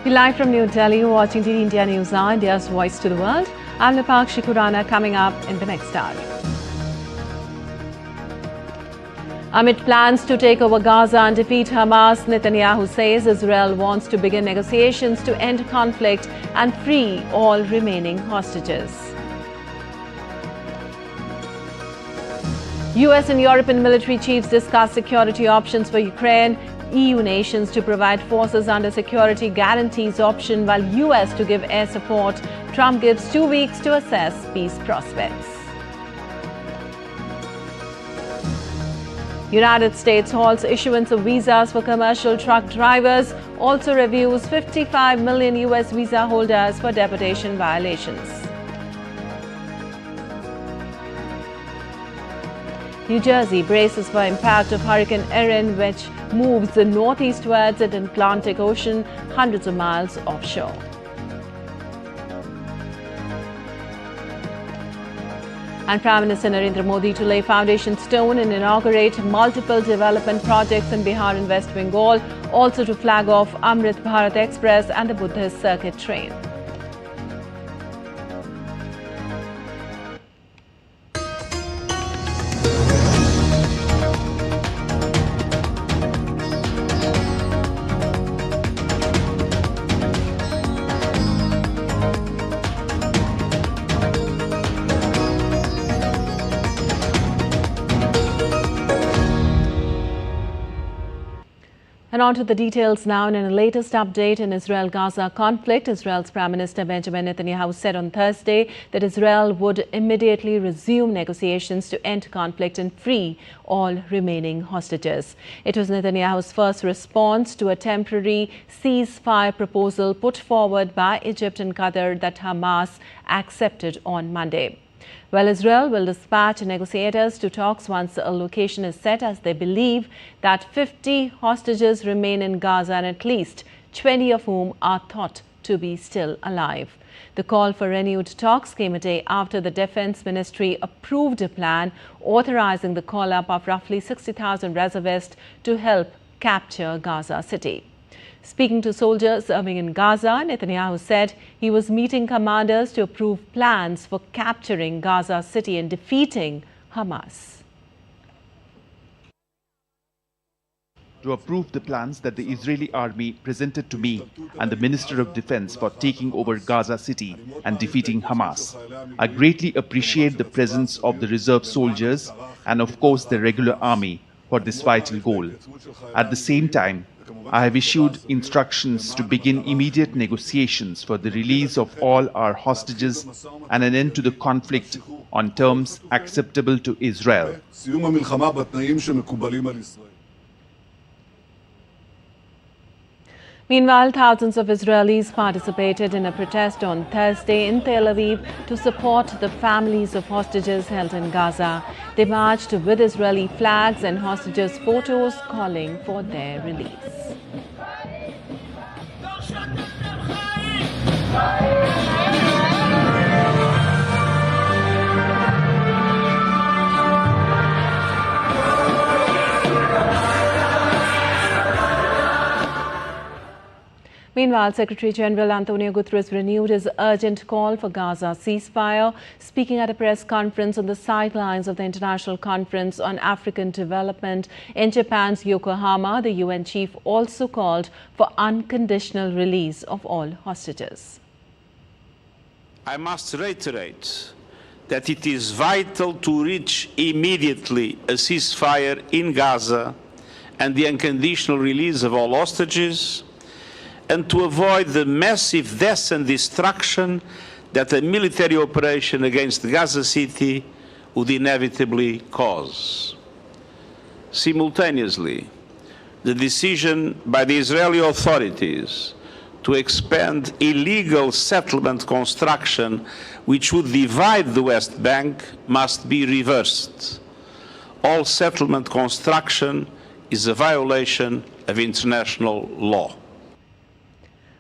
Live from New Delhi, watching DD India News Now, India's voice to the world. I'm Nipakshi Khurana, coming up in the next hour. Amid plans to take over Gaza and defeat Hamas, Netanyahu says Israel wants to begin negotiations to end conflict and free all remaining hostages. US and European military chiefs discuss security options for Ukraine. EU nations to provide forces under security guarantees option, while US to give air support. Trump gives 2 weeks to assess peace prospects. United States halts issuance of visas for commercial truck drivers, also reviews 55 million US visa holders for deportation violations. New Jersey braces for impact of Hurricane Erin, which moves northeastwards at the Atlantic Ocean, hundreds of miles offshore. And Prime Minister Narendra Modi to lay foundation stone and inaugurate multiple development projects in Bihar and West Bengal, also to flag off Amrit Bharat Express and the Buddhist Circuit train. And on to the details now. And in a latest update in Israel-Gaza conflict, Israel's Prime Minister Benjamin Netanyahu said on Thursday that Israel would immediately resume negotiations to end conflict and free all remaining hostages. It was Netanyahu's first response to a temporary ceasefire proposal put forward by Egypt and Qatar that Hamas accepted on Monday. Well, Israel will dispatch negotiators to talks once a location is set, as they believe that 50 hostages remain in Gaza and at least 20 of whom are thought to be still alive. The call for renewed talks came a day after the Defense Ministry approved a plan authorizing the call-up of roughly 60,000 reservists to help capture Gaza City. Speaking to soldiers serving in Gaza, Netanyahu said he was meeting commanders to approve plans for capturing Gaza City and defeating Hamas. To approve the plans that the Israeli army presented to me and the Minister of Defense for taking over Gaza City and defeating Hamas. I greatly appreciate the presence of the reserve soldiers and of course the regular army for this vital goal. At the same time, I have issued instructions to begin immediate negotiations for the release of all our hostages and an end to the conflict on terms acceptable to Israel. Meanwhile, thousands of Israelis participated in a protest on Thursday in Tel Aviv to support the families of hostages held in Gaza. They marched with Israeli flags and hostages' photos, calling for their release. Meanwhile, Secretary General Antonio Guterres renewed his urgent call for Gaza ceasefire. Speaking at a press conference on the sidelines of the International Conference on African Development in Japan's Yokohama, the UN chief also called for unconditional release of all hostages. I must reiterate that it is vital to reach immediately a ceasefire in Gaza and the unconditional release of all hostages, and to avoid the massive deaths and destruction that a military operation against Gaza City would inevitably cause. Simultaneously, the decision by the Israeli authorities to expand illegal settlement construction which would divide the West Bank must be reversed. All settlement construction is a violation of international law.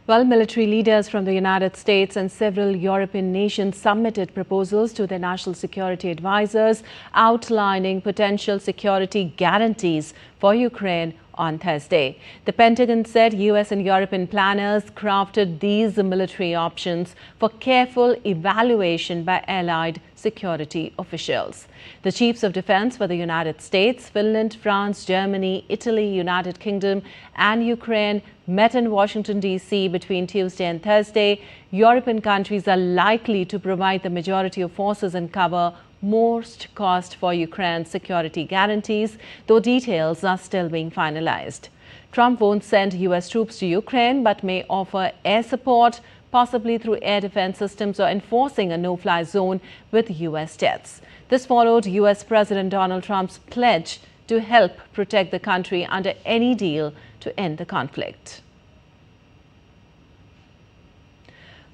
Well, military leaders from the United States and several European nations submitted proposals to their national security advisors outlining potential security guarantees for Ukraine on Thursday. The Pentagon said U.S. and European planners crafted these military options for careful evaluation by allied security officials. The chiefs of defense for the United States, Finland, France, Germany, Italy, United Kingdom and Ukraine met in Washington, D.C. between Tuesday and Thursday. European countries are likely to provide the majority of forces and cover most cost for Ukraine's security guarantees, though details are still being finalized. Trump won't send U.S. troops to Ukraine, but may offer air support, possibly through air defense systems or enforcing a no-fly zone with U.S. jets. This followed U.S. President Donald Trump's pledge to help protect the country under any deal to end the conflict.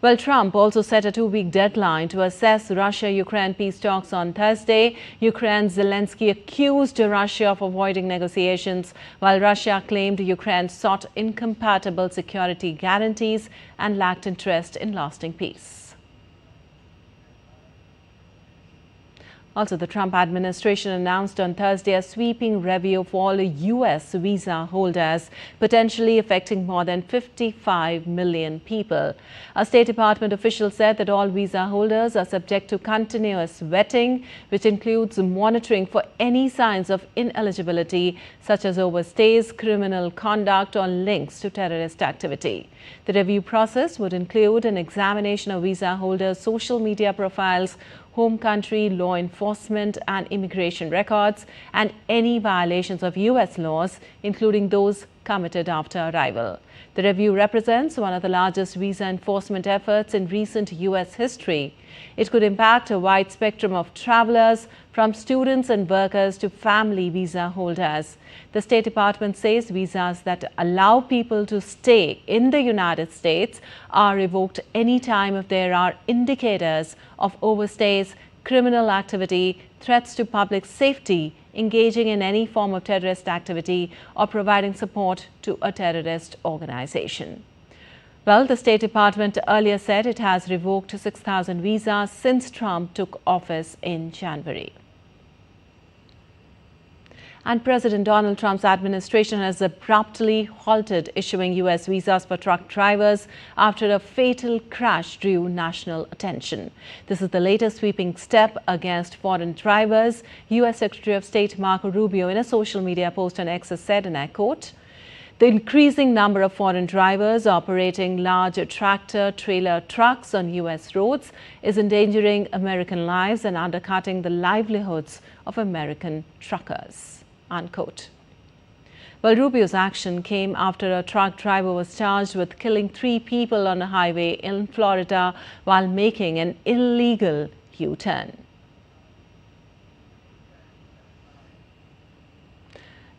Well, Trump also set a two-week deadline to assess Russia-Ukraine peace talks on Thursday. Ukraine's Zelensky accused Russia of avoiding negotiations, while Russia claimed Ukraine sought incompatible security guarantees and lacked interest in lasting peace. Also, the Trump administration announced on Thursday a sweeping review of all U.S. visa holders, potentially affecting more than 55 million people. A State Department official said that all visa holders are subject to continuous vetting, which includes monitoring for any signs of ineligibility, such as overstays, criminal conduct, or links to terrorist activity. The review process would include an examination of visa holders' social media profiles, home country law enforcement and immigration records, and any violations of U.S. laws, including those committed after arrival. The review represents one of the largest visa enforcement efforts in recent U.S. history. It could impact a wide spectrum of travelers, from students and workers to family visa holders. The State Department says visas that allow people to stay in the United States are revoked anytime if there are indicators of overstays, criminal activity, threats to public safety, engaging in any form of terrorist activity, or providing support to a terrorist organization. Well, the State Department earlier said it has revoked 6,000 visas since Trump took office in January. And President Donald Trump's administration has abruptly halted issuing U.S. visas for truck drivers after a fatal crash drew national attention. This is the latest sweeping step against foreign drivers. U.S. Secretary of State Marco Rubio, in a social media post on X, said, and I quote, "The increasing number of foreign drivers operating large tractor-trailer trucks on U.S. roads is endangering American lives and undercutting the livelihoods of American truckers." Unquote. Well, Rubio's action came after a truck driver was charged with killing 3 people on a highway in Florida while making an illegal U-turn.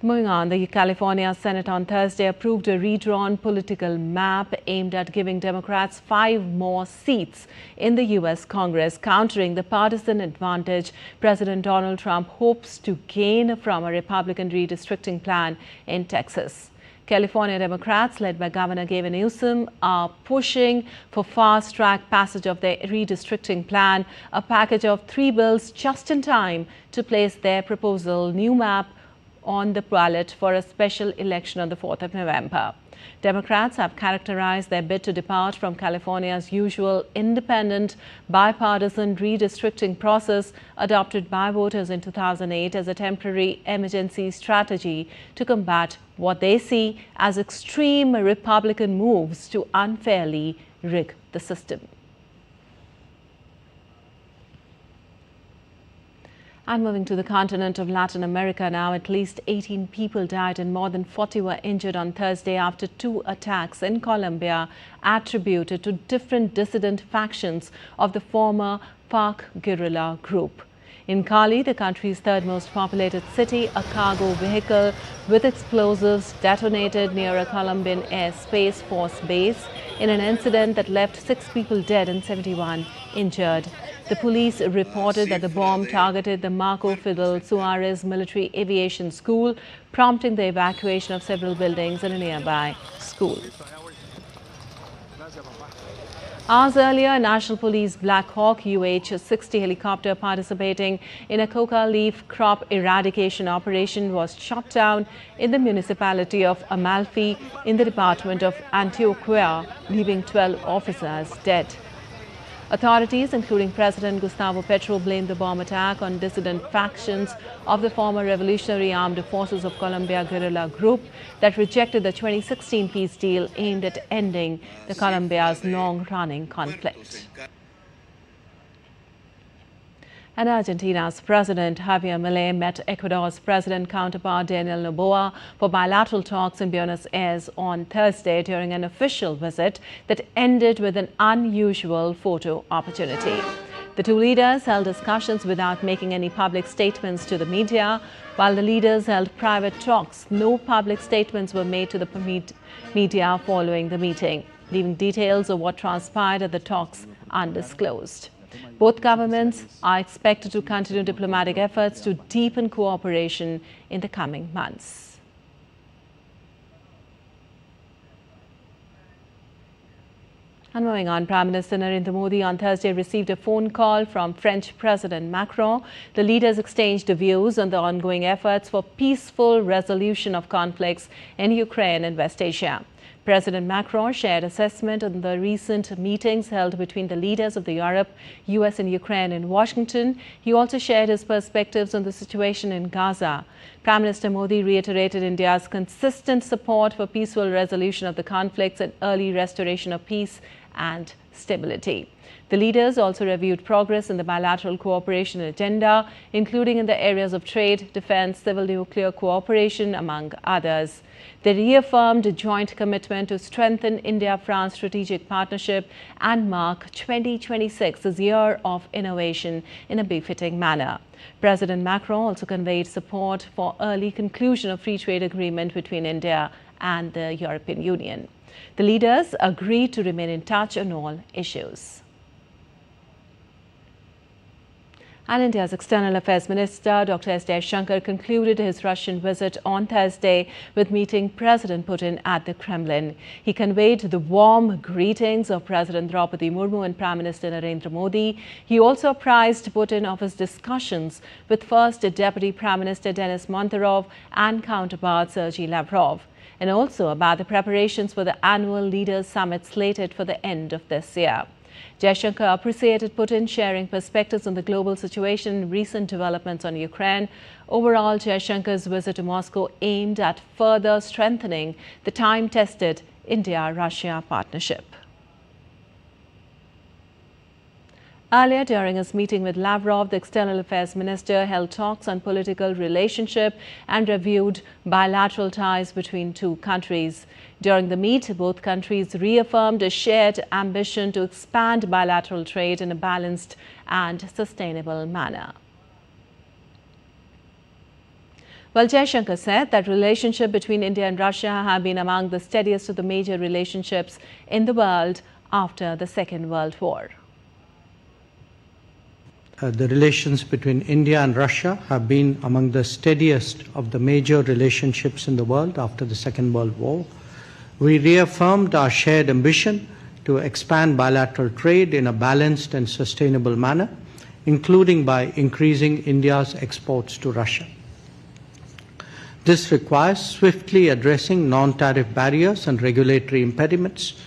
Moving on, the California Senate on Thursday approved a redrawn political map aimed at giving Democrats 5 more seats in the U.S. Congress, countering the partisan advantage President Donald Trump hopes to gain from a Republican redistricting plan in Texas. California Democrats, led by Governor Gavin Newsom, are pushing for fast-track passage of their redistricting plan, a package of 3 bills just in time to place their proposal new map on the ballot for a special election on the 4th of November. Democrats have characterized their bid to depart from California's usual independent, bipartisan redistricting process adopted by voters in 2008 as a temporary emergency strategy to combat what they see as extreme Republican moves to unfairly rig the system. And moving to the continent of Latin America now, at least 18 people died and more than 40 were injured on Thursday after 2 attacks in Colombia attributed to different dissident factions of the former FARC guerrilla group. In Cali, the country's 3rd most populated city, a cargo vehicle with explosives detonated near a Colombian Air Space Force base in an incident that left 6 people dead and 71 injured. The police reported that the bomb targeted the Marco Fidel Suarez Military Aviation School, prompting the evacuation of several buildings in a nearby school. Hours earlier, a National Police Black Hawk UH-60 helicopter participating in a coca leaf crop eradication operation was shot down in the municipality of Amalfi in the department of Antioquia, leaving 12 officers dead. Authorities, including President Gustavo Petro, blamed the bomb attack on dissident factions of the former Revolutionary Armed Forces of Colombia guerrilla group that rejected the 2016 peace deal aimed at ending the Colombia's long-running conflict. And Argentina's President Javier Milei met Ecuador's president counterpart Daniel Noboa for bilateral talks in Buenos Aires on Thursday during an official visit that ended with an unusual photo opportunity. The two leaders held discussions without making any public statements to the media. While the leaders held private talks, no public statements were made to the media following the meeting, leaving details of what transpired at the talks undisclosed. Both governments are expected to continue diplomatic efforts to deepen cooperation in the coming months. And moving on, Prime Minister Narendra Modi on Thursday received a phone call from French President Macron. The leaders exchanged views on the ongoing efforts for peaceful resolution of conflicts in Ukraine and West Asia. President Macron shared assessment on the recent meetings held between the leaders of Europe, US and Ukraine in Washington. He also shared his perspectives on the situation in Gaza. Prime Minister Modi reiterated India's consistent support for peaceful resolution of the conflicts and early restoration of peace and stability. The leaders also reviewed progress in the bilateral cooperation agenda, including in the areas of trade, defense, civil nuclear cooperation, among others. They reaffirmed a joint commitment to strengthen India-France strategic partnership and mark 2026 as year of innovation in a befitting manner. President Macron also conveyed support for early conclusion of free trade agreement between India and the European Union. The leaders agreed to remain in touch on all issues. And India's External Affairs Minister Dr. S. Jaishankar concluded his Russian visit on Thursday with meeting President Putin at the Kremlin. He conveyed the warm greetings of President Draupadi Murmu and Prime Minister Narendra Modi. He also apprised Putin of his discussions with First Deputy Prime Minister Denis Monterov and counterpart Sergei Lavrov, and also about the preparations for the annual Leaders Summit slated for the end of this year. Jaishankar appreciated Putin sharing perspectives on the global situation and recent developments on Ukraine. Overall, Jaishankar's visit to Moscow aimed at further strengthening the time-tested India-Russia partnership. Earlier, during his meeting with Lavrov, the External Affairs Minister held talks on political relationship and reviewed bilateral ties between two countries. During the meet, both countries reaffirmed a shared ambition to expand bilateral trade in a balanced and sustainable manner. Well, Jaishankar said that relationship between India and Russia have been among the steadiest of the major relationships in the world after the Second World War. The relations between India and Russia have been among the steadiest of the major relationships in the world after the Second World War. We reaffirmed our shared ambition to expand bilateral trade in a balanced and sustainable manner, including by increasing India's exports to Russia. This requires swiftly addressing non-tariff barriers and regulatory impediments,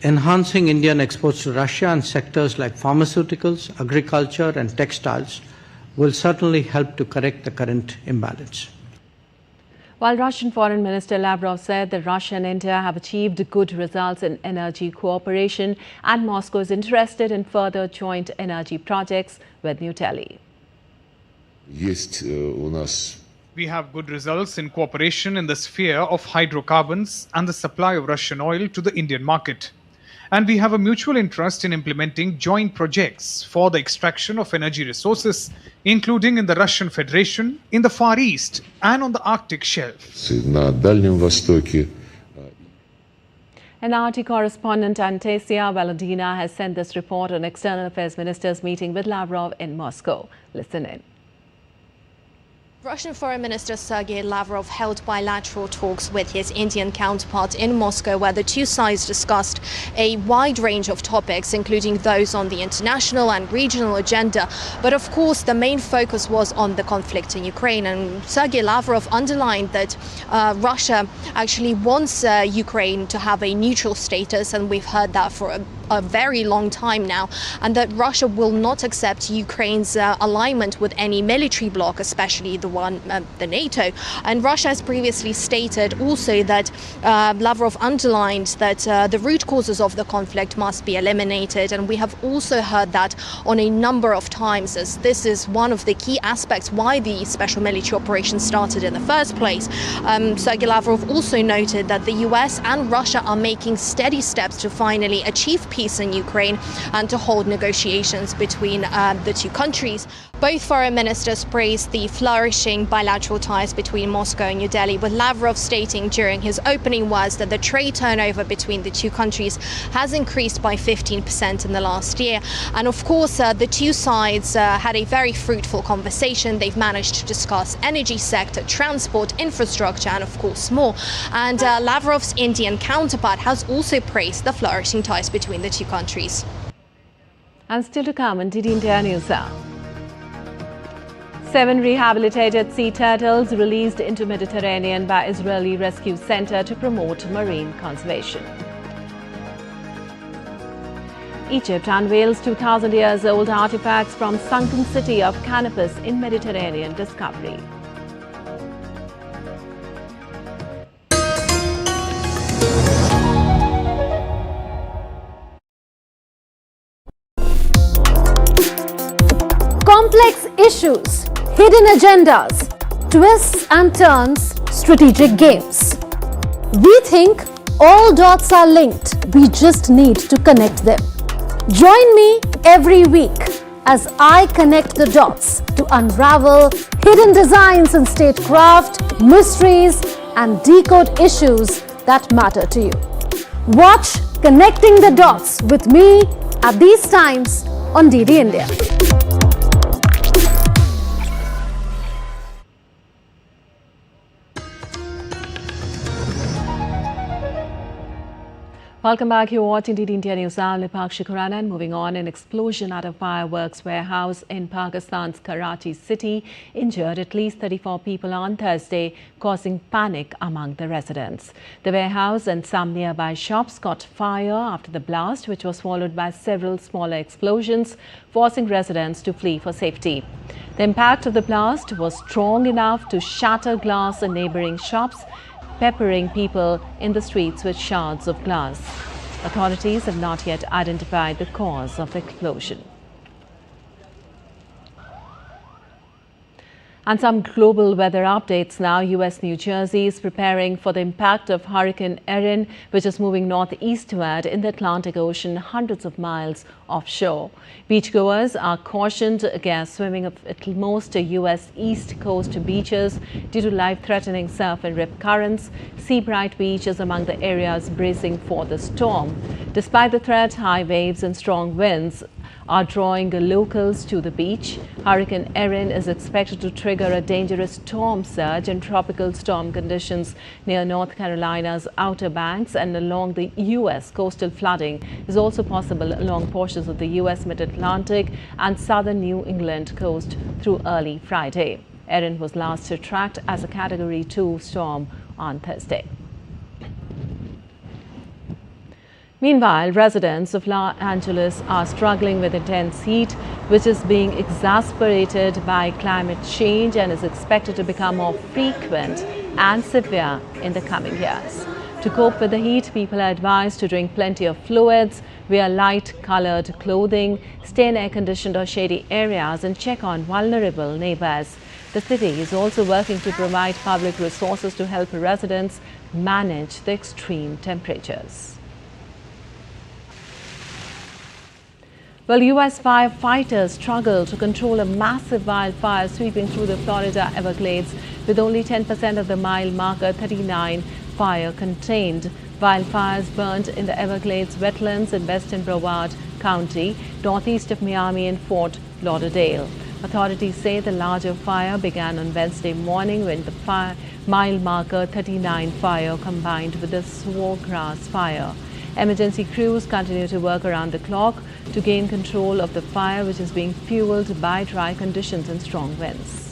enhancing Indian exports to Russia and sectors like pharmaceuticals, agriculture and textiles will certainly help to correct the current imbalance. While Russian Foreign Minister Lavrov said that Russia and India have achieved good results in energy cooperation and Moscow is interested in further joint energy projects with New Delhi. We have good results in cooperation in the sphere of hydrocarbons and the supply of Russian oil to the Indian market. And we have a mutual interest in implementing joint projects for the extraction of energy resources, including in the Russian Federation, in the Far East, and on the Arctic shelf. And RT correspondent Antasia Valadina has sent this report on External Affairs Minister's meeting with Lavrov in Moscow. Listen in. Russian Foreign Minister Sergei Lavrov held bilateral talks with his Indian counterpart in Moscow, where the two sides discussed a wide range of topics, including those on the international and regional agenda. But of course, the main focus was on the conflict in Ukraine. And Sergei Lavrov underlined that Russia actually wants Ukraine to have a neutral status, and we've heard that for a very long time now, and that Russia will not accept Ukraine's alignment with any military bloc, especially the NATO. And Russia has previously stated also that Lavrov underlined that the root causes of the conflict must be eliminated, and we have also heard that on a number of times, as this is one of the key aspects why the special military operation started in the first place. Sergei Lavrov also noted that the US and Russia are making steady steps to finally achieve peace in Ukraine and to hold negotiations between the two countries. Both foreign ministers praised the flourishing bilateral ties between Moscow and New Delhi, with Lavrov stating during his opening words that the trade turnover between the two countries has increased by 15% in the last year. And of course, the two sides had a very fruitful conversation. They've managed to discuss energy sector, transport, infrastructure, and of course more. And Lavrov's Indian counterpart has also praised the flourishing ties between the two countries. And still to come on DD India News Hour. 7 rehabilitated sea turtles released into Mediterranean by Israeli Rescue Center to promote marine conservation. Egypt unveils 2,000 years old artifacts from sunken city of Canopus in Mediterranean discovery. Complex issues, hidden agendas, twists and turns, strategic games. We think all dots are linked. We just need to connect them. Join me every week as I connect the dots to unravel hidden designs in statecraft, mysteries, and decode issues that matter to you. Watch Connecting the Dots with me at these times on DD India. Welcome back. You're watching DD India News. I'm Lipakshi Khurana, and moving on, an explosion at a fireworks warehouse in Pakistan's Karachi city injured at least 34 people on Thursday, causing panic among the residents. The warehouse and some nearby shops caught fire after the blast, which was followed by several smaller explosions, forcing residents to flee for safety. The impact of the blast was strong enough to shatter glass in neighboring shops, peppering people in the streets with shards of glass. Authorities have not yet identified the cause of the explosion. And some global weather updates now. U.S. New Jersey is preparing for the impact of Hurricane Erin, which is moving northeastward in the Atlantic Ocean, hundreds of miles offshore. Beachgoers are cautioned against swimming at most U.S. East Coast beaches due to life-threatening surf and rip currents. Seabright Beach is among the areas bracing for the storm. Despite the threat, high waves and strong winds are drawing locals to the beach. Hurricane Erin is expected to trigger a dangerous storm surge and tropical storm conditions near North Carolina's Outer Banks and along the U.S. Coastal flooding is also possible along portions of the U.S. Mid-Atlantic and southern New England coast through early Friday. Erin was last tracked as a Category 2 storm on Thursday. Meanwhile, residents of Los Angeles are struggling with intense heat, which is being exacerbated by climate change and is expected to become more frequent and severe in the coming years. To cope with the heat, people are advised to drink plenty of fluids, wear light-colored clothing, stay in air-conditioned or shady areas, and check on vulnerable neighbors. The city is also working to provide public resources to help residents manage the extreme temperatures. Well, U.S. firefighters struggle to control a massive wildfire sweeping through the Florida Everglades, with only 10% of the mile marker 39 fire contained. Wildfires burned in the Everglades wetlands in western Broward County, northeast of Miami and Fort Lauderdale. Authorities say the larger fire began on Wednesday morning when the mile marker 39 fire combined with the swordgrass fire. Emergency crews continue to work around the clock to gain control of the fire, which is being fueled by dry conditions and strong winds.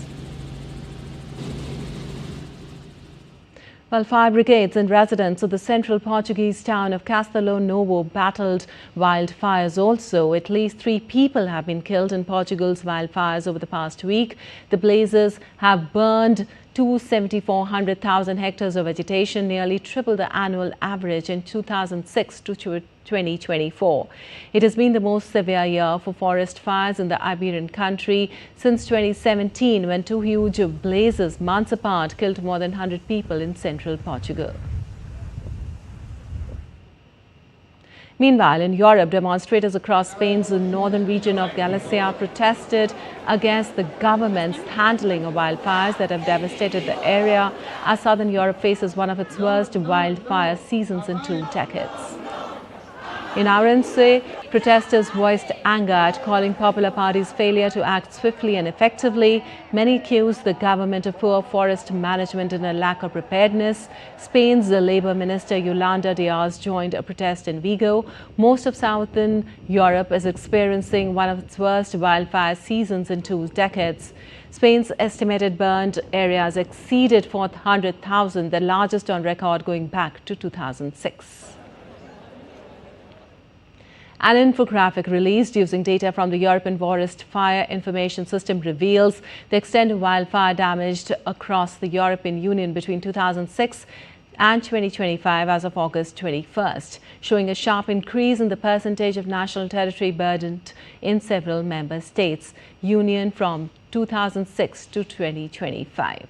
Well, fire brigades and residents of the central Portuguese town of Castelo Novo battled wildfires also. At least 3 people have been killed in Portugal's wildfires over the past week. The blazes have burned 274,000 hectares of vegetation, nearly triple the annual average in 2006 to 2024. It has been the most severe year for forest fires in the Iberian country since 2017, when 2 huge blazes months apart killed more than 100 people in central Portugal. Meanwhile, in Europe, demonstrators across Spain's northern region of Galicia protested against the government's handling of wildfires that have devastated the area, as southern Europe faces one of its worst wildfire seasons in 2 decades. In Ourense, protesters voiced anger at calling Popular Party's failure to act swiftly and effectively. Many accused the government of poor forest management and a lack of preparedness. Spain's Labour Minister Yolanda Diaz joined a protest in Vigo. Most of southern Europe is experiencing one of its worst wildfire seasons in 2 decades. Spain's estimated burned areas exceeded 400,000, the largest on record going back to 2006. An infographic released using data from the European Forest Fire Information System reveals the extent of wildfire damage across the European Union between 2006 and 2025 as of August 21st, showing a sharp increase in the percentage of national territory burdened in several member states, Union from 2006 to 2025.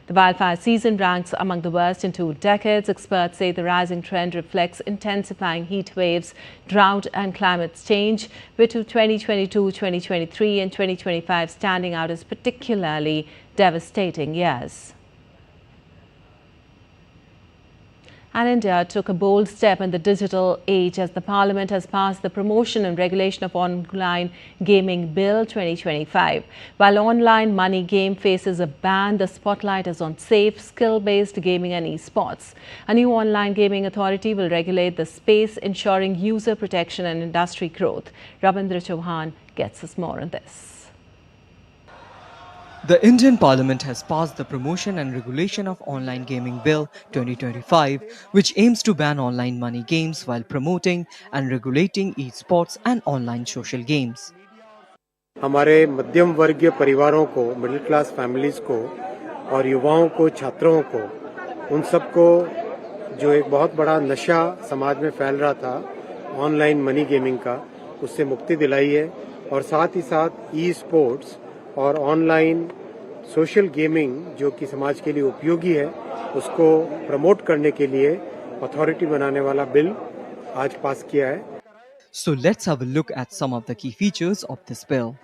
The wildfire season ranks among the worst in 2 decades. Experts say the rising trend reflects intensifying heat waves, drought and climate change, with 2022, 2023 and 2025 standing out as particularly devastating years. And India took a bold step in the digital age as the Parliament has passed the Promotion and Regulation of Online Gaming Bill 2025. While online money game faces a ban, the spotlight is on safe, skill-based gaming and esports. A new online gaming authority will regulate the space, ensuring user protection and industry growth. Rabindra Chauhan gets us more on this. The Indian Parliament has passed the Promotion and Regulation of Online Gaming Bill 2025, which aims to ban online money games while promoting and regulating e-sports and online social games. हमारे मध्यम वर्गीय परिवारों को, middle class families को और युवाओं को, छात्रों को, उन सबको जो एक बहुत बड़ा नशा समाज में फैल रहा था ऑनलाइन मनी गेमिंग का, उससे मुक्ति दिलाई है और साथ ही साथ ई स्पोर्ट्स और ऑनलाइन सोशल गेमिंग जो कि समाज के लिए उपयोगी है उसको प्रमोट करने के लिए अथॉरिटी बनाने वाला बिल आज पास किया है. So let's have a look at some of the key features of this bill.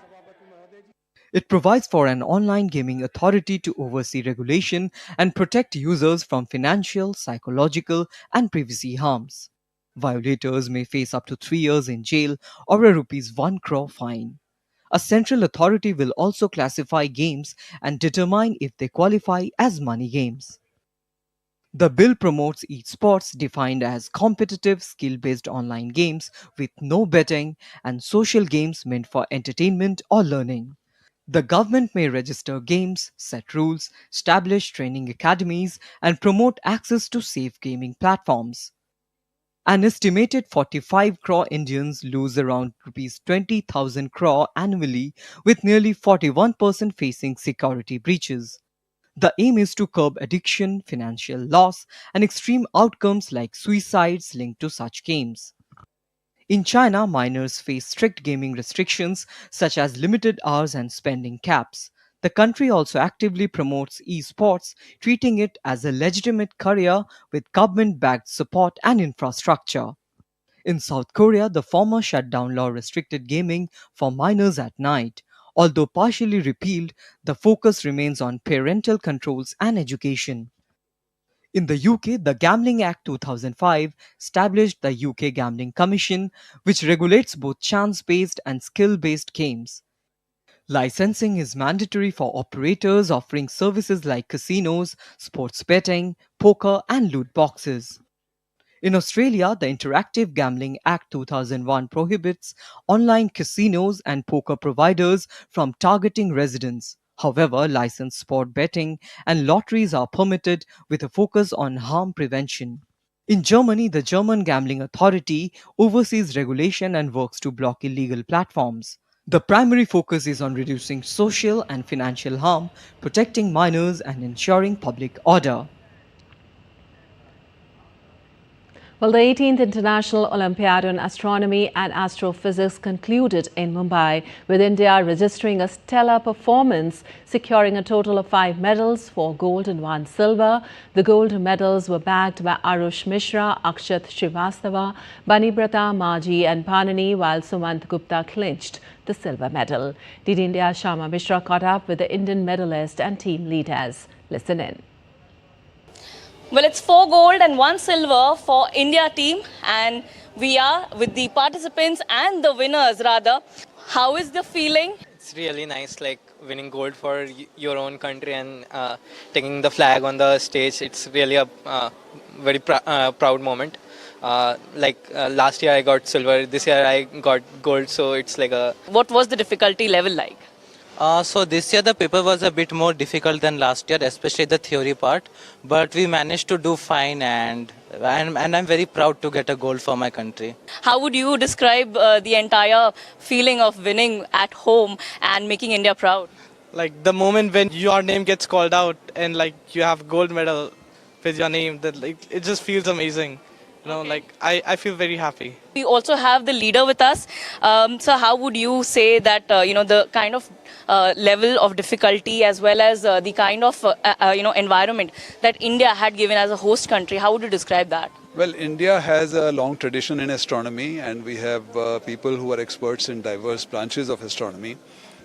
It provides for an online gaming authority to oversee regulation and protect users from financial, psychological and privacy harms. Violators may face up to 3 years in jail or a ₹1 crore fine. A central authority will also classify games and determine if they qualify as money games. The bill promotes esports, defined as competitive, skill-based online games with no betting, and social games meant for entertainment or learning. The government may register games, set rules, establish training academies, and promote access to safe gaming platforms. An estimated 45 crore Indians lose around ₹20,000 crore annually, with nearly 41% facing security breaches. The aim is to curb addiction, financial loss, and extreme outcomes like suicides linked to such games. In China, minors face strict gaming restrictions such as limited hours and spending caps. The country also actively promotes esports, treating it as a legitimate career with government-backed support and infrastructure. In South Korea, the former shutdown law restricted gaming for minors at night. Although partially repealed, the focus remains on parental controls and education. In the UK, the Gambling Act 2005 established the UK Gambling Commission, which regulates both chance-based and skill-based games. Licensing is mandatory for operators offering services like casinos, sports betting, poker, and loot boxes. In Australia, the Interactive Gambling Act 2001 prohibits online casinos and poker providers from targeting residents. However, licensed sport betting and lotteries are permitted with a focus on harm prevention. In Germany, the German Gambling Authority oversees regulation and works to block illegal platforms. The primary focus is on reducing social and financial harm, protecting minors, and ensuring public order. Well, the 18th International Olympiad on Astronomy and Astrophysics concluded in Mumbai, with India registering a stellar performance, securing a total of 5 medals, 4 gold and 1 silver. The gold medals were bagged by Arush Mishra, Akshat Srivastava, Banibrata Maji and Panani, while Sumant Gupta clinched the silver medal. Did India's Shama Mishra caught up with the Indian medalist and team leaders. Listen in. Well, it's 4 gold and 1 silver for India team, and we are with the participants and the winners rather. How is the feeling? It's really nice, like winning gold for your own country and taking the flag on the stage. It's really a very proud moment. Last year I got silver, this year I got gold, so it's like a... What was the difficulty level like? So this year the paper was a bit more difficult than last year, especially the theory part. But we managed to do fine, and I'm very proud to get a gold for my country. How would you describe the entire feeling of winning at home and making India proud? Like the moment when your name gets called out and like you have gold medal with your name, that like it just feels amazing. You know, like I feel very happy. We also have the leader with us. So how would you say that, the kind of level of difficulty as well as the kind of, environment that India had given as a host country, how would you describe that? Well, India has a long tradition in astronomy, and we have people who are experts in diverse branches of astronomy,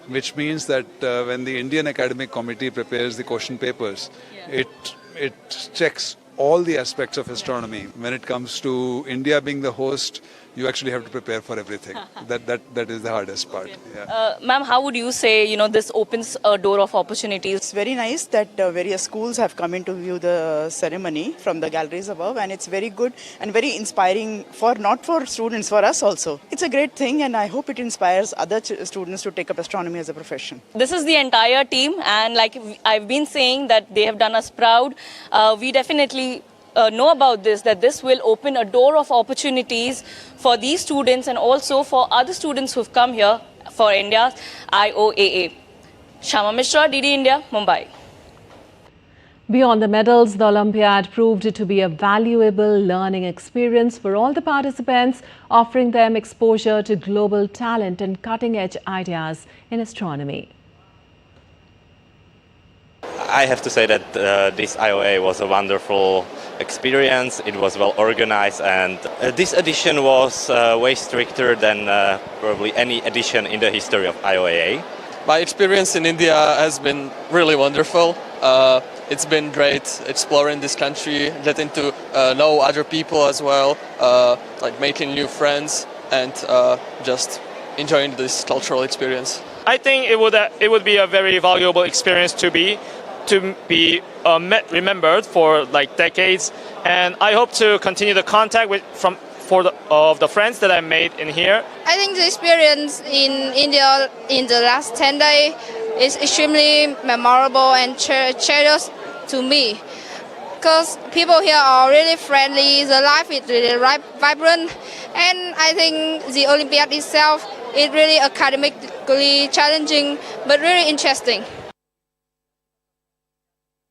which means that when the Indian Academic Committee prepares the question papers, it checks all the aspects of astronomy. When it comes to India being the host, you actually have to prepare for everything. That is the hardest part. Yeah. Ma'am, how would you say, this opens a door of opportunities? It's very nice that various schools have come in to view the ceremony from the galleries above, and it's very good and very inspiring not for students, for us also. It's a great thing, and I hope it inspires other students to take up astronomy as a profession. This is the entire team, and like I've been saying that they have done us proud. We definitely know about this, that this will open a door of opportunities for these students and also for other students who've come here for India's IOAA. Shama Mishra, DD India, Mumbai. Beyond the medals, the Olympiad proved to be a valuable learning experience for all the participants, offering them exposure to global talent and cutting-edge ideas in astronomy. I have to say that this IOA was a wonderful experience. It was well organized, and this edition was way stricter than probably any edition in the history of IOAA. My experience in India has been really wonderful. It's been great exploring this country, getting to know other people as well, like making new friends and just enjoying this cultural experience. I think it would be a very valuable experience to be remembered for like decades, and I hope to continue the contact of the friends that I made in here. I think the experience in India in the last 10 days is extremely memorable and cherished to me, because people here are really friendly, the life is really vibrant, and I think the Olympiad itself is really academically challenging but really interesting.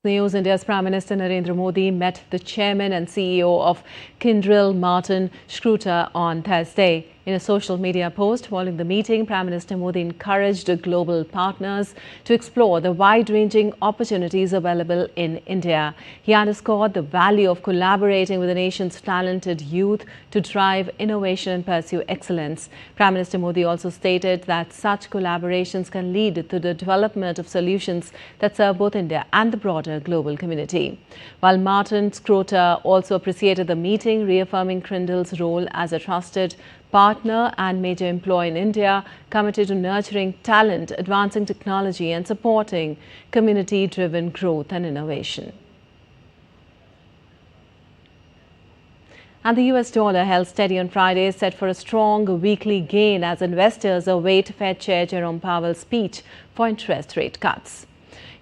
News. India's Prime Minister Narendra Modi met the chairman and CEO of Kyndryl, Martin Schroeter, on Thursday. In a social media post following the meeting, Prime Minister Modi encouraged global partners to explore the wide-ranging opportunities available in India. He underscored the value of collaborating with the nation's talented youth to drive innovation and pursue excellence. Prime Minister Modi also stated that such collaborations can lead to the development of solutions that serve both India and the broader global community. While Martin Schroeter also appreciated the meeting, reaffirming Kyndryl's role as a trusted partner and major employer in India, committed to nurturing talent, advancing technology and supporting community-driven growth and innovation. And the US dollar held steady on Friday, set for a strong weekly gain as investors await Fed Chair Jerome Powell's speech for interest rate cuts.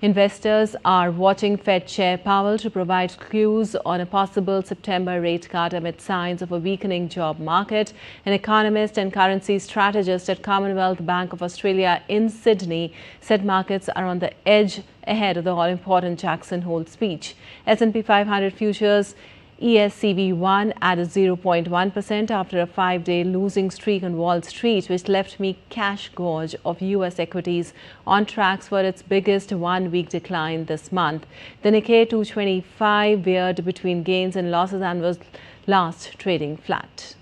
Investors are watching Fed Chair Powell to provide clues on a possible September rate cut amid signs of a weakening job market. An economist and currency strategist at Commonwealth Bank of Australia in Sydney said markets are on the edge ahead of the all-important Jackson Hole speech. S&P 500 futures ESCV1 added 0.1% after a 5-day losing streak on Wall Street, which left me cash gorge of US equities on tracks for its biggest one-week decline this month. The Nikkei 225 veered between gains and losses and was last trading flat.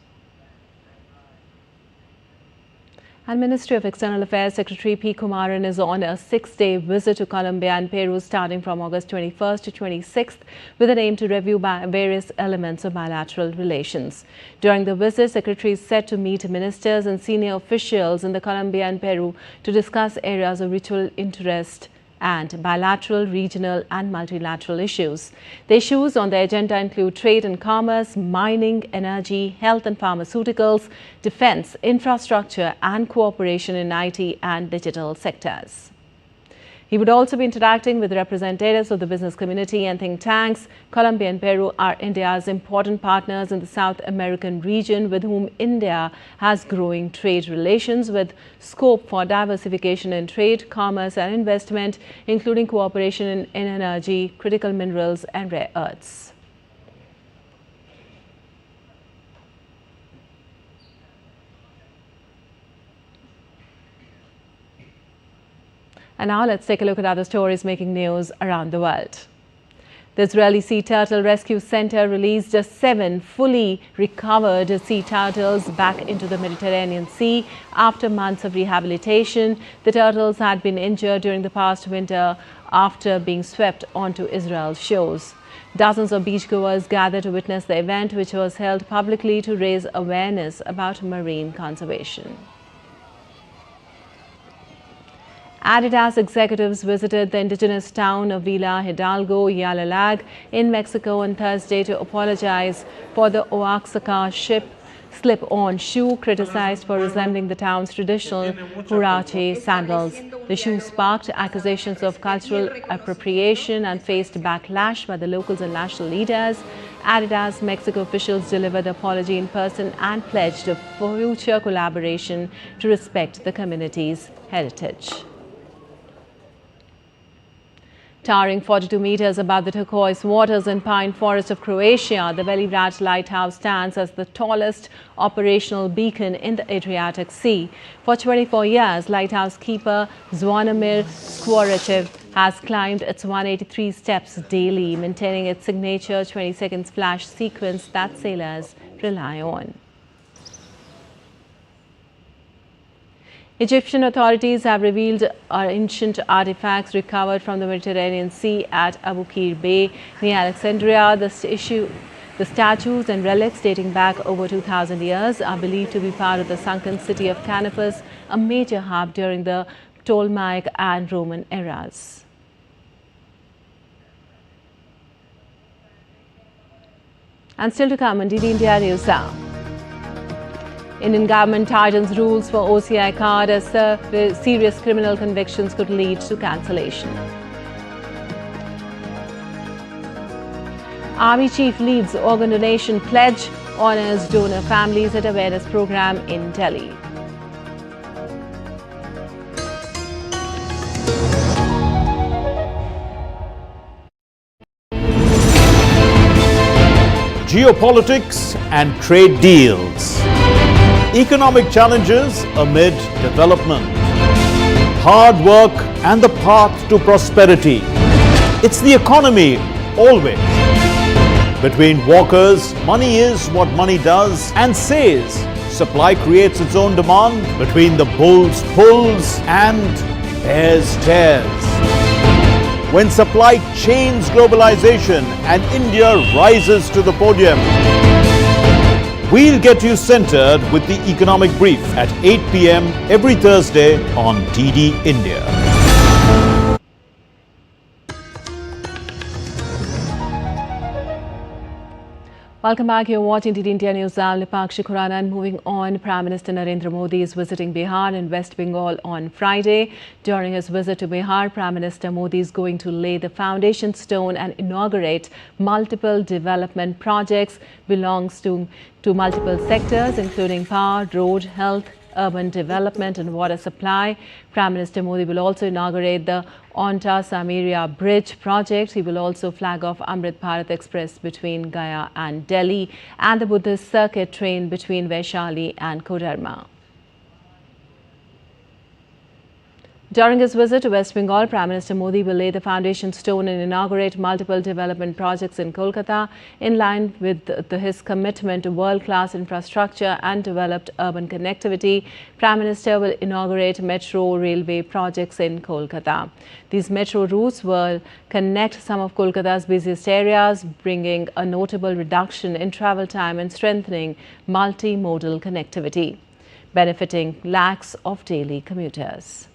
And Ministry of External Affairs Secretary P. Kumaran is on a 6-day visit to Colombia and Peru starting from August 21st to 26th with an aim to review various elements of bilateral relations. During the visit, Secretary is set to meet ministers and senior officials in the Colombia and Peru to discuss areas of mutual interest and bilateral, regional and multilateral issues. The issues on the agenda include trade and commerce, mining, energy, health and pharmaceuticals, defense, infrastructure and cooperation in IT and digital sectors. He would also be interacting with representatives of the business community and think tanks. Colombia and Peru are India's important partners in the South American region, with whom India has growing trade relations with scope for diversification in trade, commerce and investment, including cooperation in energy, critical minerals and rare earths. And now let's take a look at other stories making news around the world. The Israeli Sea Turtle Rescue Center released 7 fully recovered sea turtles back into the Mediterranean Sea after months of rehabilitation. The turtles had been injured during the past winter after being swept onto Israel's shores. Dozens of beachgoers gathered to witness the event, which was held publicly to raise awareness about marine conservation. Adidas executives visited the indigenous town of Villa Hidalgo, Yalalag in Mexico on Thursday to apologize for the Oaxaca slip-on shoe criticized for resembling the town's traditional huarache sandals. The shoe sparked accusations of cultural appropriation and faced backlash by the locals and national leaders. Adidas Mexico officials delivered the apology in person and pledged a future collaboration to respect the community's heritage. Towering 42 meters above the turquoise waters and pine forest of Croatia, the Velibrat Lighthouse stands as the tallest operational beacon in the Adriatic Sea. For 24 years, lighthouse keeper Zvonimir Skvorechev has climbed its 183 steps daily, maintaining its signature 20-second splash sequence that sailors rely on. Egyptian authorities have revealed ancient artifacts recovered from the Mediterranean Sea at Abu Qir Bay near Alexandria. The statues and relics dating back over 2,000 years are believed to be part of the sunken city of Canopus, a major hub during the Ptolemaic and Roman eras. And still to come on DD India News Now. Indian government tightens rules for OCI card as serious criminal convictions could lead to cancellation. Army chief leads organ donation pledge, honors donor families at awareness program in Delhi. Geopolitics and trade deals. Economic challenges amid development. Hard work and the path to prosperity. It's the economy always. Between walkers, money is what money does and says. Supply creates its own demand. Between the bulls pulls and bears tears. When supply chains globalization and India rises to the podium. We'll get you centered with the economic brief at 8 p.m. every Thursday on DD India. Welcome back. You're watching DD India News. I'm Lipakshi Khurana, and moving on, Prime Minister Narendra Modi is visiting Bihar and West Bengal on Friday. During his visit to Bihar, Prime Minister Modi is going to lay the foundation stone and inaugurate multiple development projects belongs to multiple sectors, including power, road, health, urban development and water supply. Prime Minister Modi will also inaugurate the Onta Samiria Bridge project. He will also flag off Amrit Bharat Express between Gaya and Delhi and the Buddhist Circuit train between Vaishali and Kodarma. During his visit to West Bengal, Prime Minister Modi will lay the foundation stone and inaugurate multiple development projects in Kolkata in line with his commitment to world-class infrastructure and developed urban connectivity. Prime Minister will inaugurate metro railway projects in Kolkata. These metro routes will connect some of Kolkata's busiest areas, bringing a notable reduction in travel time and strengthening multimodal connectivity, benefiting lakhs of daily commuters.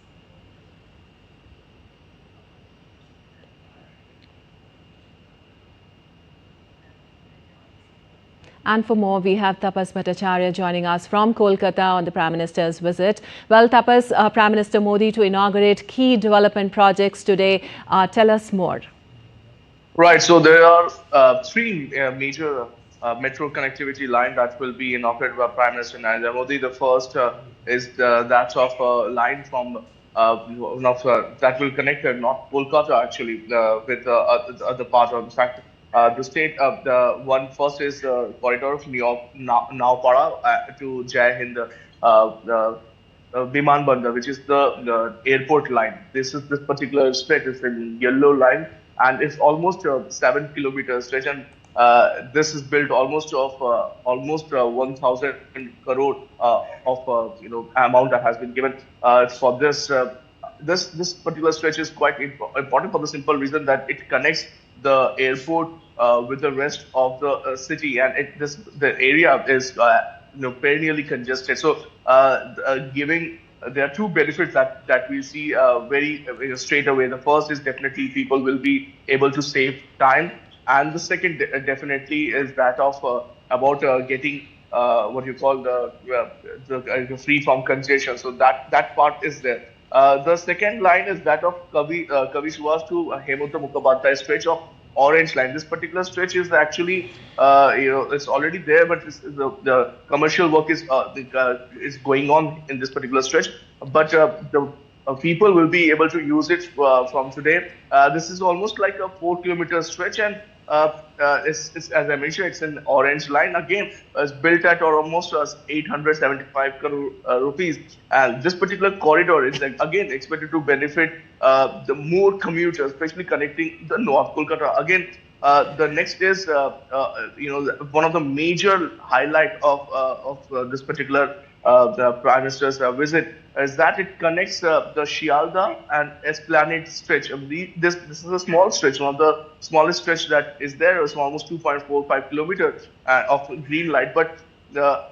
And for more, we have Tapas Bhattacharya joining us from Kolkata on the Prime Minister's visit. Well, Tapas, Prime Minister Modi to inaugurate key development projects today. Tell us more. Right. So there are three major metro connectivity lines that will be inaugurated by Prime Minister Narendra Modi. The first is that of a line from that will connect not Kolkata actually with the other part of, in fact, the state. The one first is the corridor of Naupara to Jai Hind, Biman Bandar, which is the airport line. This particular stretch is in yellow line, and it's almost a 7 kilometer stretch, and this is built almost 1,000 crore of amount that has been given for this. This particular stretch is quite important for the simple reason that it connects the airport with the rest of the city, and the area is perennially congested. So there are two benefits that we see very straight away. The first is definitely people will be able to save time, and the second definitely is that of about getting what you call the free from congestion. So that part is there. The second line is that of Kavi Subhas to Hemanta Mukhopadhyay stretch of Orange Line. This particular stretch is actually, it's already there, but the commercial work is going on in this particular stretch. But the people will be able to use it from today. This is almost like a 4 kilometer stretch, and it's, as I mentioned, it's an Orange Line. Again, it's built at almost 875 crore rupees. And this particular corridor is again expected to benefit the more commuters, especially connecting the North Kolkata. Again, the next is one of the major highlight of this particular the Prime Minister's visit is that it connects the Shialda and Esplanade stretch. This is a small stretch, one of the smallest stretch that is there. It's almost 2.45 kilometers of green light. But the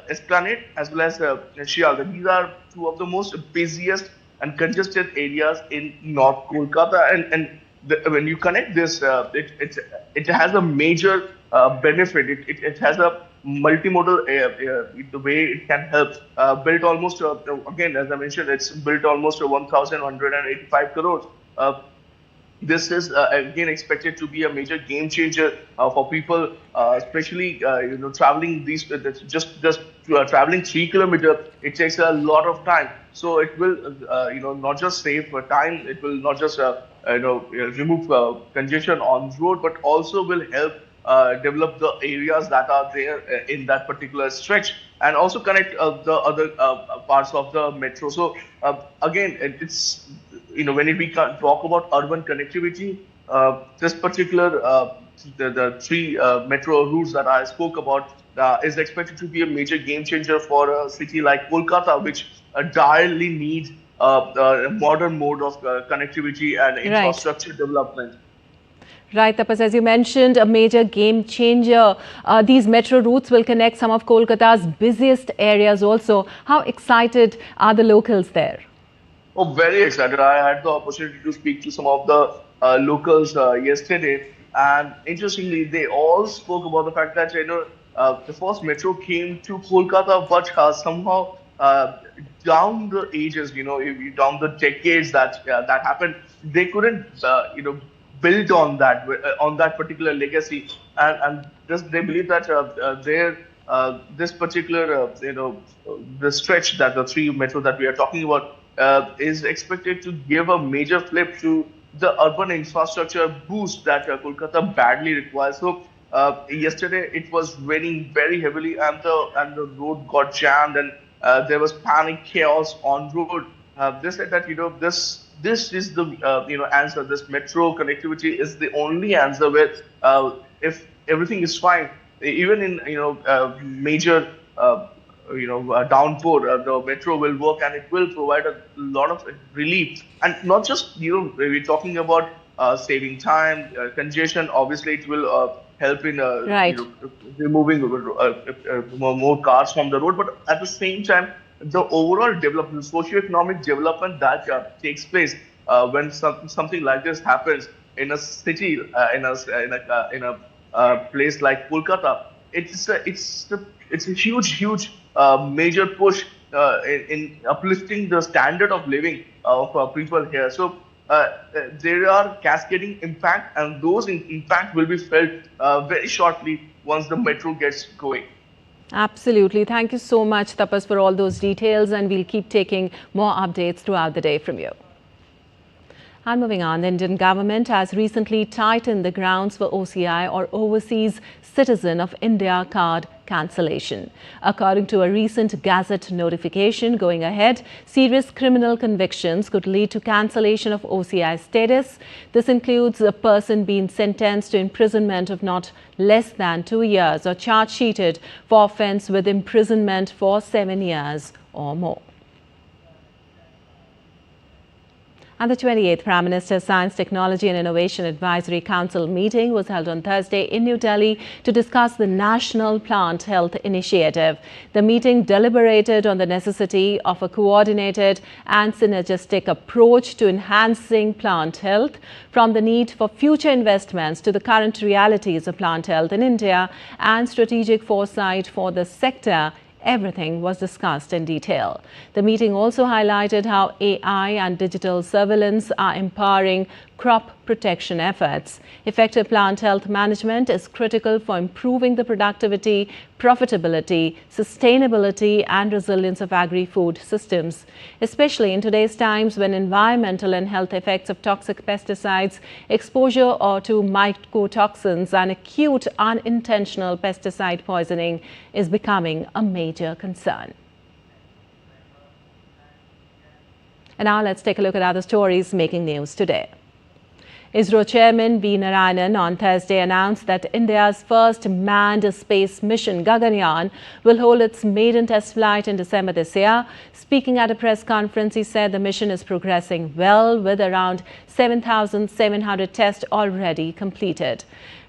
Esplanade as well as Shialda, these are two of the most busiest and congested areas in North Kolkata. And when you connect this, it has a major benefit. It has a multimodal the way it can help. Built almost again, as I mentioned, it's built almost 1,185 crores. This is again expected to be a major game changer for people, especially traveling traveling 3 kilometers. It takes a lot of time, so it will not just save time. It will not just remove congestion on road, but also will help develop the areas that are there in that particular stretch, and also connect the other parts of the metro. So again, it's when we talk about urban connectivity, this particular the three metro routes that I spoke about is expected to be a major game changer for a city like Kolkata, which direly needs a modern mode of connectivity and infrastructure development. Right, Tapas, as you mentioned, a major game changer. These metro routes will connect some of Kolkata's busiest areas also. How excited are the locals there? Oh, very excited. I had the opportunity to speak to some of the locals yesterday, and interestingly, they all spoke about the fact that the first metro came to Kolkata, but somehow down the ages, down the decades that happened, they couldn't build on that particular legacy, and just they believe that this particular the stretch that the three metro that we are talking about is expected to give a major flip to the urban infrastructure boost that Kolkata badly requires. So yesterday it was raining very heavily, and the road got jammed, and there was panic, chaos on road. They said that this is the answer. This metro connectivity is the only answer where if everything is fine, even in major downpour, the metro will work, and it will provide a lot of relief. And not just we're talking about saving time, congestion. Obviously, it will help in removing more cars from the road. But at the same time, the overall development, socio-economic development that takes place when something like this happens in a city, in a place like Kolkata, it's a huge major push in uplifting the standard of living of people here. So there are cascading impact, and those impact will be felt very shortly once the metro gets going. Absolutely. Thank you so much, Tapas, for all those details, and we'll keep taking more updates throughout the day from you. And moving on, the Indian government has recently tightened the grounds for OCI, or Overseas Citizen of India card cancellation. According to a recent Gazette notification, going ahead, serious criminal convictions could lead to cancellation of OCI status. This includes a person being sentenced to imprisonment of not less than 2 years or charge sheeted for offence with imprisonment for 7 years or more. And the 28th Prime Minister's Science, Technology and Innovation Advisory Council meeting was held on Thursday in New Delhi to discuss the National Plant Health Initiative. The meeting deliberated on the necessity of a coordinated and synergistic approach to enhancing plant health, from the need for future investments to the current realities of plant health in India and strategic foresight for the sector. Everything was discussed in detail. The meeting also highlighted how AI and digital surveillance are empowering crop protection efforts. Effective plant health management is critical for improving the productivity, profitability, sustainability and resilience of agri-food systems, especially in today's times when environmental and health effects of toxic pesticides, exposure to mycotoxins and acute unintentional pesticide poisoning is becoming a major concern. And now let's take a look at other stories making news today. ISRO Chairman V. Narayanan on Thursday announced that India's first manned space mission, Gaganyaan, will hold its maiden test flight in December this year. Speaking at a press conference, he said the mission is progressing well, with around 7,700 tests already completed,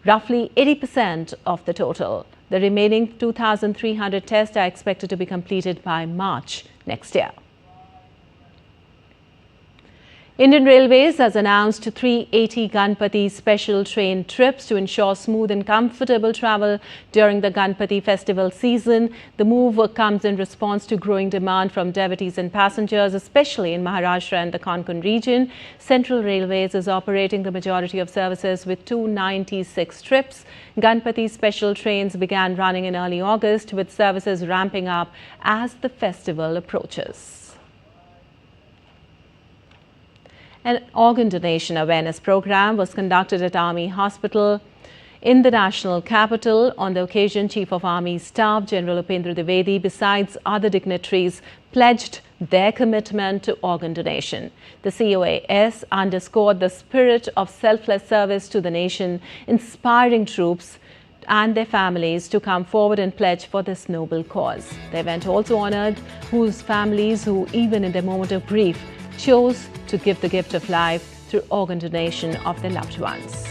roughly 80% of the total. The remaining 2,300 tests are expected to be completed by March next year. Indian Railways has announced 380 Ganpati special train trips to ensure smooth and comfortable travel during the Ganpati festival season. The move comes in response to growing demand from devotees and passengers, especially in Maharashtra and the Konkan region. Central Railways is operating the majority of services with 296 trips. Ganpati special trains began running in early August, with services ramping up as the festival approaches. An organ donation awareness program was conducted at Army Hospital in the national capital. On the occasion, Chief of Army Staff General Upendra Dwivedi, besides other dignitaries, pledged their commitment to organ donation. The COAS underscored the spirit of selfless service to the nation, inspiring troops and their families to come forward and pledge for this noble cause. The event also honored whose families who, even in their moment of grief, chose to give the gift of life through organ donation of their loved ones.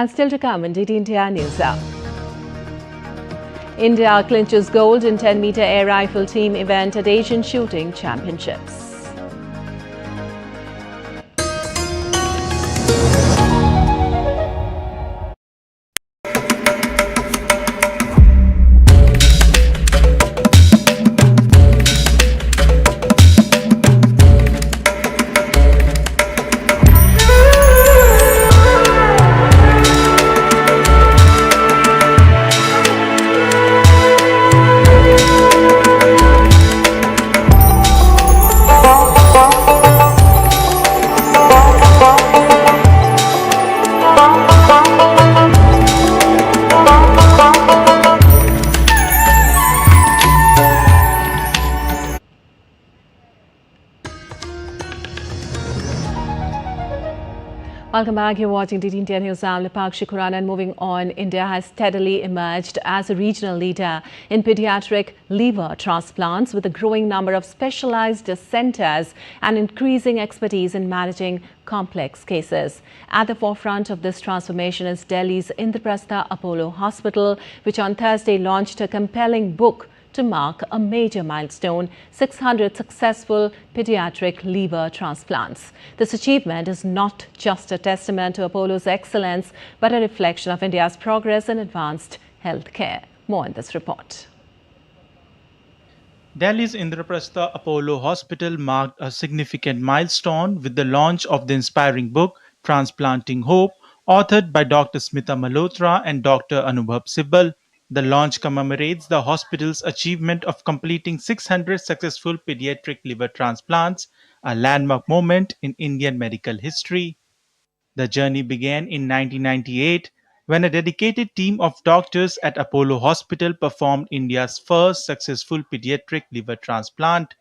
And still to come in DT India News Hour. India clinches gold in 10-meter air rifle team event at Asian Shooting Championships. Welcome back. You're watching DT India News. I'm Lipakshi Khurana, and moving on, India has steadily emerged as a regional leader in pediatric liver transplants with a growing number of specialized centers and increasing expertise in managing complex cases. At the forefront of this transformation is Delhi's Indraprastha Apollo Hospital, which on Thursday launched a compelling book to mark a major milestone: 600 successful pediatric liver transplants. This achievement is not just a testament to Apollo's excellence, but a reflection of India's progress in advanced healthcare. More in this report. Delhi's Indraprastha Apollo Hospital marked a significant milestone with the launch of the inspiring book Transplanting Hope, authored by Dr. Smita Malhotra and Dr. Anubhav Sibbal. The launch commemorates the hospital's achievement of completing 600 successful pediatric liver transplants, a landmark moment in Indian medical history. The journey began in 1998 when a dedicated team of doctors at Apollo Hospital performed India's first successful pediatric liver transplant.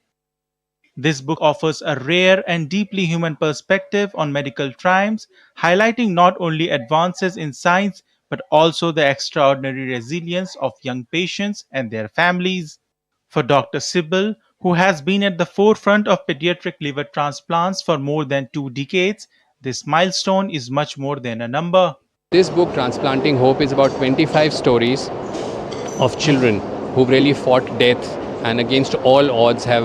This book offers a rare and deeply human perspective on medical triumphs, highlighting not only advances in science but also the extraordinary resilience of young patients and their families. For Dr. Sibbal, who has been at the forefront of pediatric liver transplants for more than 2 decades, this milestone is much more than a number. This book, Transplanting Hope, is about 25 stories of children who've really fought death and against all odds have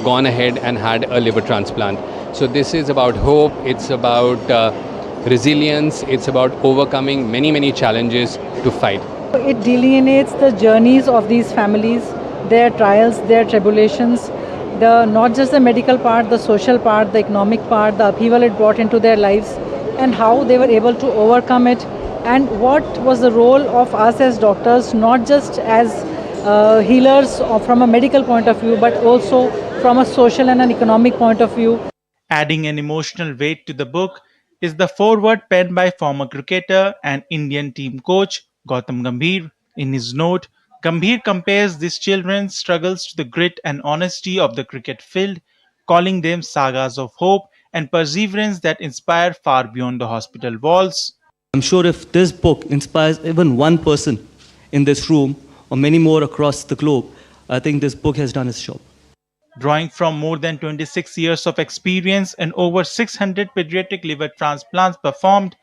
gone ahead and had a liver transplant. So this is about hope, it's about resilience, it's about overcoming many challenges to fight. It delineates the journeys of these families, their trials, their tribulations, not just the medical part, the social part, the economic part, the upheaval it brought into their lives, and how they were able to overcome it, and what was the role of us as doctors, not just as healers or from a medical point of view, but also from a social and an economic point of view. Adding an emotional weight to the book is the foreword penned by former cricketer and Indian team coach Gautam Gambhir. In his note, Gambhir compares these children's struggles to the grit and honesty of the cricket field, calling them sagas of hope and perseverance that inspire far beyond the hospital walls. I'm sure if this book inspires even one person in this room or many more across the globe, I think this book has done its job. Drawing from more than 26 years of experience and over 600 pediatric liver transplants performed,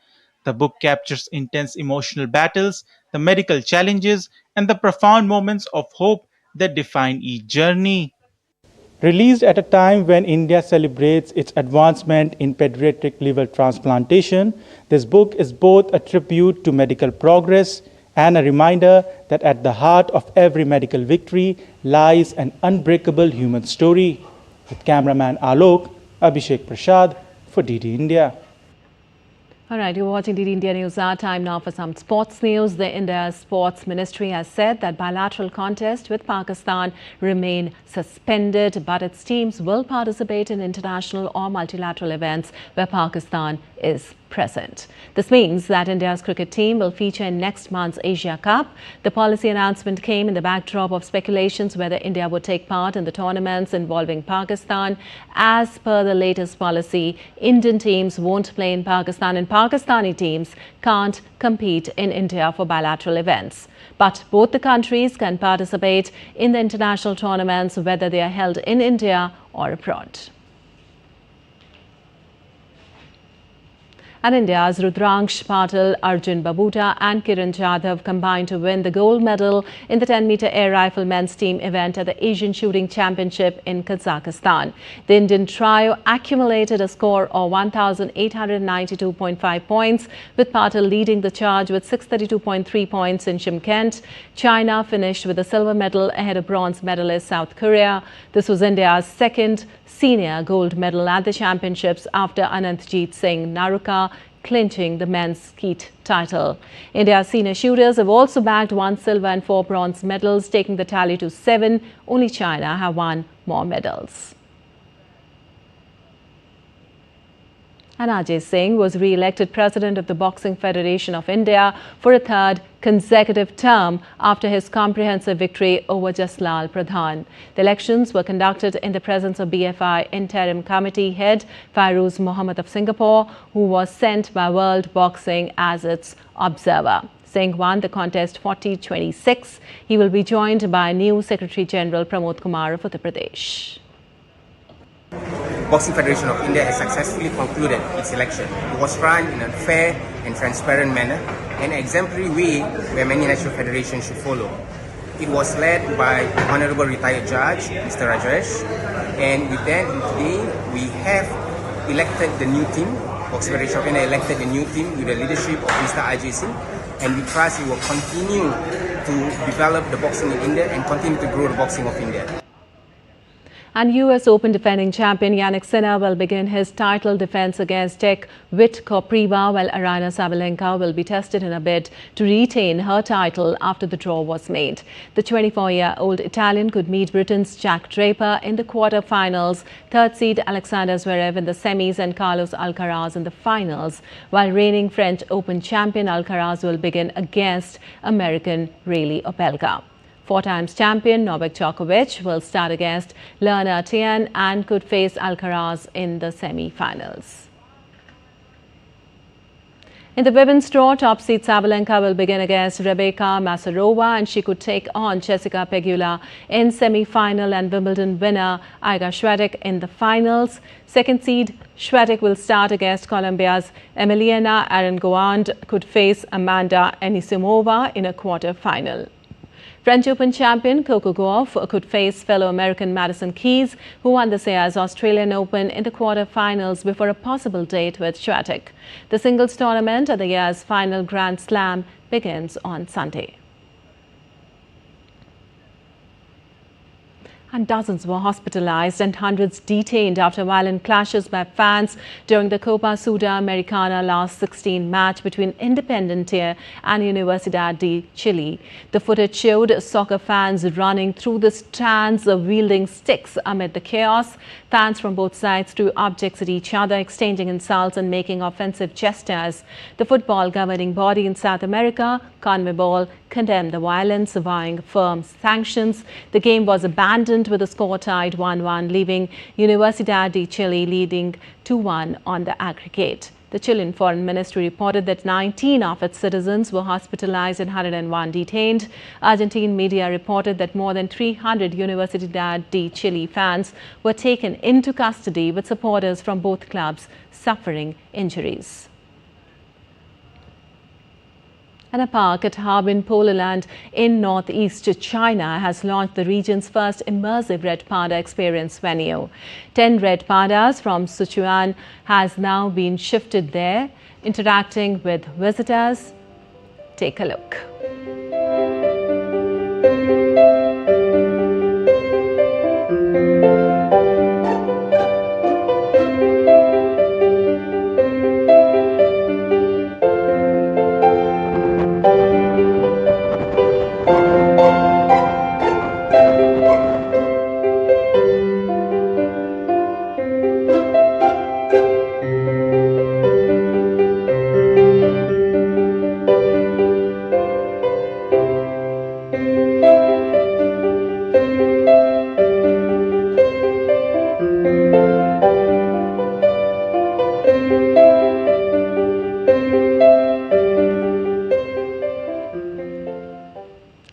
the book captures intense emotional battles, the medical challenges, and the profound moments of hope that define each journey. Released at a time when India celebrates its advancement in pediatric liver transplantation, this book is both a tribute to medical progress and a reminder that at the heart of every medical victory lies an unbreakable human story. With cameraman Alok, Abhishek Prasad for DD India. All right, you're watching DD India News. Our time now for some sports news. The India Sports Ministry has said that bilateral contests with Pakistan remain suspended, but its teams will participate in international or multilateral events where Pakistan is present. This means that India's cricket team will feature in next month's Asia Cup. The policy announcement came in the backdrop of speculations whether India would take part in the tournaments involving Pakistan. As per the latest policy, Indian teams won't play in Pakistan and Pakistani teams can't compete in India for bilateral events. But both the countries can participate in the international tournaments whether they are held in India or abroad. And India's Rudraksh Patil, Arjun Babuta and Kiran Jadhav combined to win the gold medal in the 10-meter air rifle men's team event at the Asian Shooting Championship in Kazakhstan. The Indian trio accumulated a score of 1,892.5 points, with Patil leading the charge with 632.3 points in Shymkent. China finished with a silver medal ahead of bronze medalist South Korea. This was India's second senior gold medal at the championships after Anantjeet Singh Naruka clinching the men's skeet title. India's senior shooters have also bagged 1 silver and 4 bronze medals, taking the tally to 7. Only China have won more medals. And Ajay Singh was re-elected president of the Boxing Federation of India for a third consecutive term after his comprehensive victory over Jaslal Pradhan. The elections were conducted in the presence of BFI Interim Committee head Fairuz Mohammed of Singapore, who was sent by World Boxing as its observer. Singh won the contest 40-26. He will be joined by new Secretary General Pramod Kumar of Uttar Pradesh. Boxing Federation of India has successfully concluded its election. It was run in a fair and transparent manner, an exemplary way where many national federations should follow. It was led by the Honorable Retired Judge, Mr. Rajesh, and with that, today we have elected the new team. Boxing Federation of India elected the new team with the leadership of Mr. Ajay Singh, and we trust we will continue to develop the boxing in India and continue to grow the boxing of India. And US Open defending champion Yannick Sinner will begin his title defense against Czech Vit Kopriva, while Aryna Sabalenka will be tested in a bid to retain her title after the draw was made. The 24-year-old Italian could meet Britain's Jack Draper in the quarter-finals, third seed Alexander Zverev in the semis and Carlos Alcaraz in the finals, while reigning French Open champion Alcaraz will begin against American Rayleigh Opelka. 4-time champion Novak Djokovic will start against Lerner Tian and could face Alcaraz in the semi-finals. In the women's draw, top seed Sabalenka will begin against Rebecca Masarova, and she could take on Jessica Pegula in semi-final, and Wimbledon winner Iga Swiatek in the finals. Second seed Swiatek will start against Colombia's Emiliana Arangoand, could face Amanda Anisimova in a quarter-final. French Open champion Coco Gauff could face fellow American Madison Keys, who won this year's Australian Open in the quarter-finals, before a possible date with Swiatek. The singles tournament at the year's final Grand Slam begins on Sunday. And dozens were hospitalized and hundreds detained after violent clashes by fans during the Copa Sudamericana last 16 match between Independiente and Universidad de Chile. The footage showed soccer fans running through the stands wielding sticks amid the chaos. Fans from both sides threw objects at each other, exchanging insults and making offensive gestures. The football governing body in South America, CONMEBOL, condemned the violence, vowing firm sanctions. The game was abandoned with the score tied 1-1, leaving Universidad de Chile leading 2-1 on the aggregate. The Chilean Foreign Ministry reported that 19 of its citizens were hospitalized and 101 detained. Argentine media reported that more than 300 Universidad de Chile fans were taken into custody, with supporters from both clubs suffering injuries. And a park at Harbin, Polaland in northeast China has launched the region's first immersive red panda experience venue. 10 red pandas from Sichuan has now been shifted there, interacting with visitors. Take a look.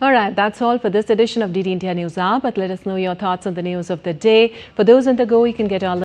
Alright, that's all for this edition of DD India News Hour, but let us know your thoughts on the news of the day. For those on the go, you can get all the